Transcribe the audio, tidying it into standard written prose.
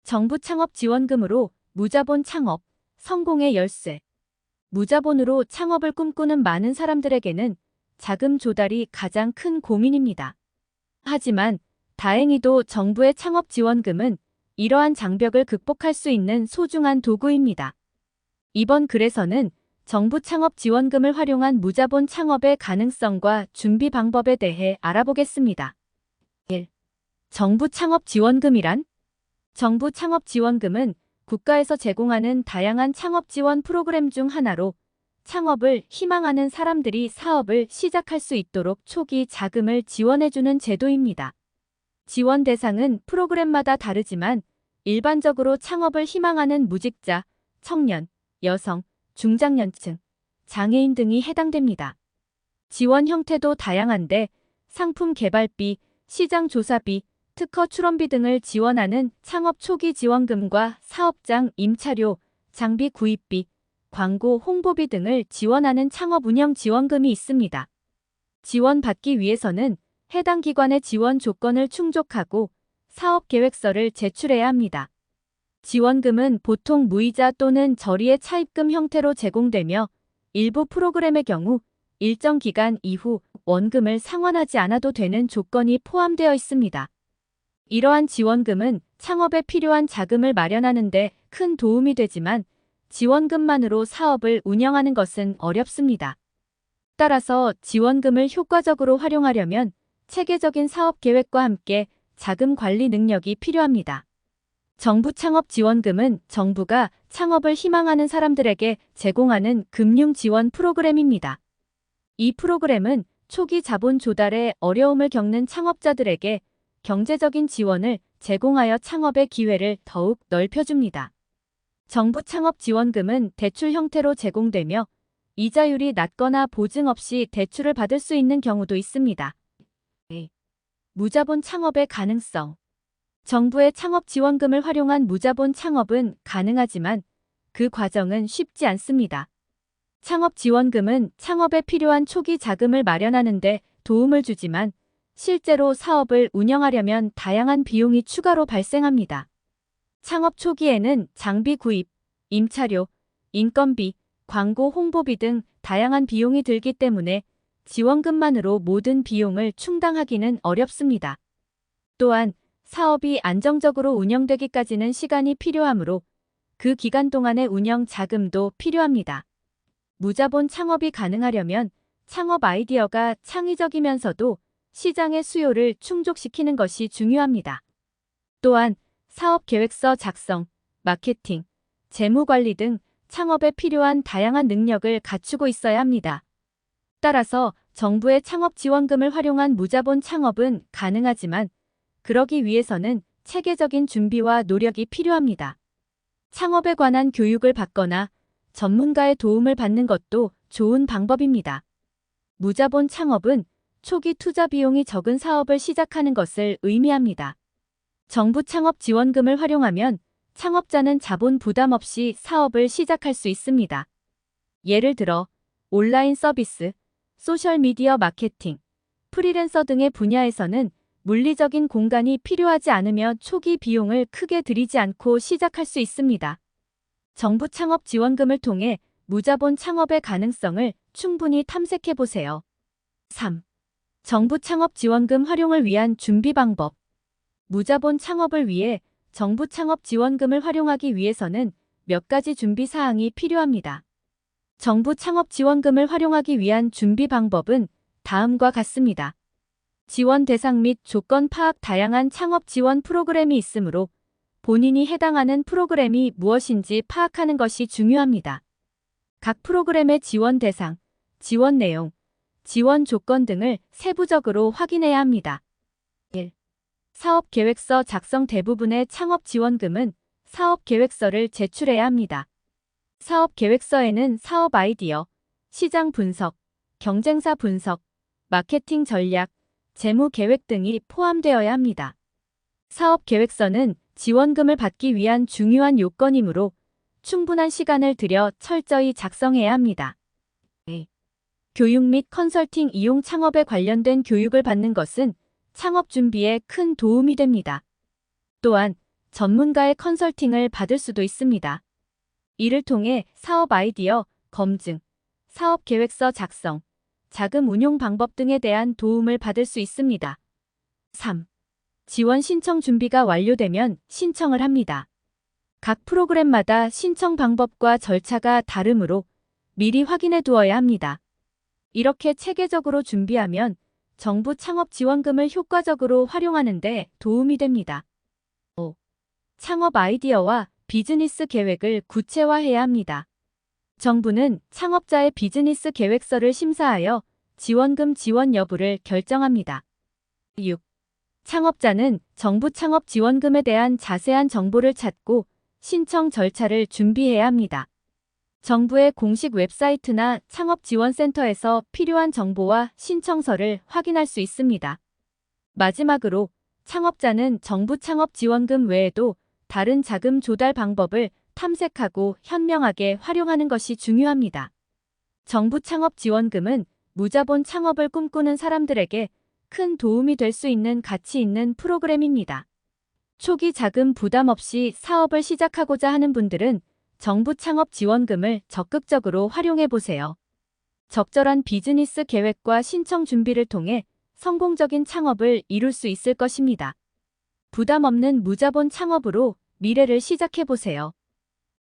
정부 창업 지원금으로 무자본 창업, 성공의 열쇠. 무자본으로 창업을 꿈꾸는 많은 사람들에게는 자금 조달이 가장 큰 고민입니다. 하지만 다행히도 정부의 창업 지원금은 이러한 장벽을 극복할 수 있는 소중한 도구입니다. 이번 글에서는 정부 창업 지원금을 활용한 무자본 창업의 가능성과 준비 방법에 대해 알아보겠습니다. 1. 정부 창업 지원금이란? 정부 창업 지원금은 국가에서 제공하는 다양한 창업 지원 프로그램 중 하나로 창업을 희망하는 사람들이 사업을 시작할 수 있도록 초기 자금을 지원해주는 제도입니다. 지원 대상은 프로그램마다 다르지만 일반적으로 창업을 희망하는 무직자, 청년, 여성, 중장년층, 장애인 등이 해당됩니다. 지원 형태도 다양한데 상품 개발비, 시장 조사비, 특허 출원비 등을 지원하는 창업 초기 지원금과 사업장 임차료, 장비 구입비, 광고 홍보비 등을 지원하는 창업 운영 지원금이 있습니다. 지원받기 위해서는 해당 기관의 지원 조건을 충족하고 사업 계획서를 제출해야 합니다. 지원금은 보통 무이자 또는 저리의 차입금 형태로 제공되며 일부 프로그램의 경우 일정 기간 이후 원금을 상환하지 않아도 되는 조건이 포함되어 있습니다. 이러한 지원금은 창업에 필요한 자금을 마련하는 데 큰 도움이 되지만 지원금만으로 사업을 운영하는 것은 어렵습니다. 따라서 지원금을 효과적으로 활용하려면 체계적인 사업 계획과 함께 자금 관리 능력이 필요합니다. 정부 창업 지원금은 정부가 창업을 희망하는 사람들에게 제공하는 금융 지원 프로그램입니다. 이 프로그램은 초기 자본 조달에 어려움을 겪는 창업자들에게 경제적인 지원을 제공하여 창업의 기회를 더욱 넓혀줍니다. 정부 창업 지원금은 대출 형태로 제공되며 이자율이 낮거나 보증 없이 대출을 받을 수 있는 경우도 있습니다. 무자본 창업의 가능성. 정부의 창업 지원금을 활용한 무자본 창업은 가능하지만 그 과정은 쉽지 않습니다. 창업 지원금은 창업에 필요한 초기 자금을 마련하는 데 도움을 주지만 실제로 사업을 운영하려면 다양한 비용이 추가로 발생합니다. 창업 초기에는 장비 구입, 임차료, 인건비, 광고 홍보비 등 다양한 비용이 들기 때문에 지원금만으로 모든 비용을 충당하기는 어렵습니다. 또한 사업이 안정적으로 운영되기까지는 시간이 필요하므로 그 기간 동안의 운영 자금도 필요합니다. 무자본 창업이 가능하려면 창업 아이디어가 창의적이면서도 시장의 수요를 충족시키는 것이 중요합니다. 또한 사업 계획서 작성, 마케팅, 재무 관리 등 창업에 필요한 다양한 능력을 갖추고 있어야 합니다. 따라서 정부의 창업 지원금을 활용한 무자본 창업은 가능하지만 그러기 위해서는 체계적인 준비와 노력이 필요합니다. 창업에 관한 교육을 받거나 전문가의 도움을 받는 것도 좋은 방법입니다. 무자본 창업은 초기 투자 비용이 적은 사업을 시작하는 것을 의미합니다. 정부 창업 지원금을 활용하면 창업자는 자본 부담 없이 사업을 시작할 수 있습니다. 예를 들어 온라인 서비스, 소셜미디어 마케팅, 프리랜서 등의 분야에서는 물리적인 공간이 필요하지 않으며 초기 비용을 크게 들이지 않고 시작할 수 있습니다. 정부 창업 지원금을 통해 무자본 창업의 가능성을 충분히 탐색해 보세요. 3. 정부 창업 지원금 활용을 위한 준비 방법. 무자본 창업을 위해 정부 창업 지원금을 활용하기 위해서는 몇 가지 준비 사항이 필요합니다. 정부 창업 지원금을 활용하기 위한 준비 방법은 다음과 같습니다. 지원 대상 및 조건 파악. 다양한 창업 지원 프로그램이 있으므로 본인이 해당하는 프로그램이 무엇인지 파악하는 것이 중요합니다. 각 프로그램의 지원 대상, 지원 내용, 지원 조건 등을 세부적으로 확인해야 합니다. 1. 사업 계획서 작성. 대부분의 창업 지원금은 사업 계획서를 제출해야 합니다. 사업 계획서에는 사업 아이디어, 시장 분석, 경쟁사 분석, 마케팅 전략, 재무 계획 등이 포함되어야 합니다. 사업 계획서는 지원금을 받기 위한 중요한 요건이므로 충분한 시간을 들여 철저히 작성해야 합니다. 교육 및 컨설팅 이용. 창업에 관련된 교육을 받는 것은 창업 준비에 큰 도움이 됩니다. 또한 전문가의 컨설팅을 받을 수도 있습니다. 이를 통해 사업 아이디어, 검증, 사업 계획서 작성, 자금 운용 방법 등에 대한 도움을 받을 수 있습니다. 3. 지원 신청 준비가 완료되면 신청을 합니다. 각 프로그램마다 신청 방법과 절차가 다르므로 미리 확인해 두어야 합니다. 이렇게 체계적으로 준비하면 정부 창업 지원금을 효과적으로 활용하는 데 도움이 됩니다. 5. 창업 아이디어와 비즈니스 계획을 구체화해야 합니다. 정부는 창업자의 비즈니스 계획서를 심사하여 지원금 지원 여부를 결정합니다. 6. 창업자는 정부 창업 지원금에 대한 자세한 정보를 찾고 신청 절차를 준비해야 합니다. 정부의 공식 웹사이트나 창업지원센터에서 필요한 정보와 신청서를 확인할 수 있습니다. 마지막으로 창업자는 정부 창업 지원금 외에도 다른 자금 조달 방법을 탐색하고 현명하게 활용하는 것이 중요합니다. 정부 창업 지원금은 무자본 창업을 꿈꾸는 사람들에게 큰 도움이 될 수 있는 가치 있는 프로그램입니다. 초기 자금 부담 없이 사업을 시작하고자 하는 분들은 정부 창업 지원금을 적극적으로 활용해 보세요. 적절한 비즈니스 계획과 신청 준비를 통해 성공적인 창업을 이룰 수 있을 것입니다. 부담 없는 무자본 창업으로 미래를 시작해 보세요.